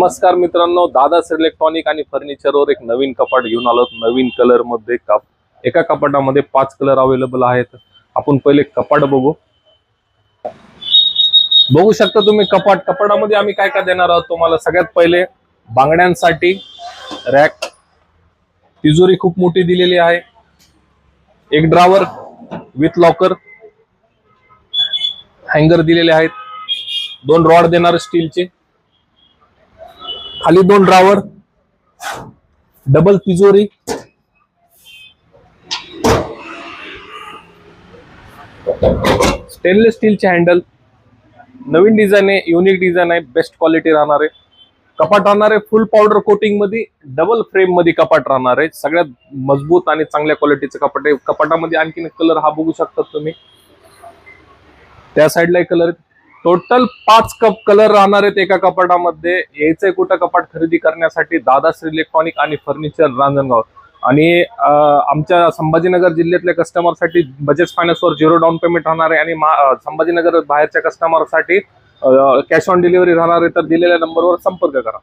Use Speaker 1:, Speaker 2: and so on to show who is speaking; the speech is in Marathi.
Speaker 1: नमस्कार मित्रांनो, दादास इलेक्ट्रॉनिक आणि फर्निचरवर एक नवीन कपाट घेऊन आलो. नवीन कलर मध्ये एका कपाटामध्ये 5 कलर अवेलेबल आहेत. आपण पहिले कपाट बघू शकता तुम्ही. कपाटामध्ये आम्ही काय काय देणार आहोत तुम्हाला. सगळ्यात पहिले बांगड्यांसाठी रॅक, तिजोरी खूप मोठी दिलेली आहे, एक ड्रॉवर विथ लॉकर, हँगर दिलेले आहेत, 2 रॉड देणार स्टीलचे, खाली 2 ड्रॉवर, डबल तिजोरी, स्टेनलेस स्टीलचे हँडल, नवीन डिझाईन आहे, युनिक डिझाईन आहे, बेस्ट क्वालिटी राहणार आहे. कपाट राहणार आहे फुल पावडर कोटिंग मध्ये, डबल फ्रेम मध्ये कपाट राहणार आहे. सगळ्यात मजबूत आणि चांगल्या क्वालिटीचं कपाट आहे. कपाटामध्ये आणखीन एक कलर हा बघू शकता तुम्ही. त्या साईडला एक कलर, टोटल 5 कलर राहणार आहेत एका कपाटामध्ये. यायचंय कुठं कपाट खरेदी करण्यासाठी? दादास इलेक्ट्रॉनिक आणि फर्निचर, रांजणगाव. आणि आमच्या संभाजीनगर जिल्ह्यातल्या कस्टमरसाठी बजाज फायनान्सवर 0 डाऊन पेमेंट राहणार आहे आणि संभाजीनगर बाहेरच्या कस्टमरसाठी कॅश ऑन डिलिव्हरी राहणार आहे. तर दिलेल्या नंबरवर संपर्क करा.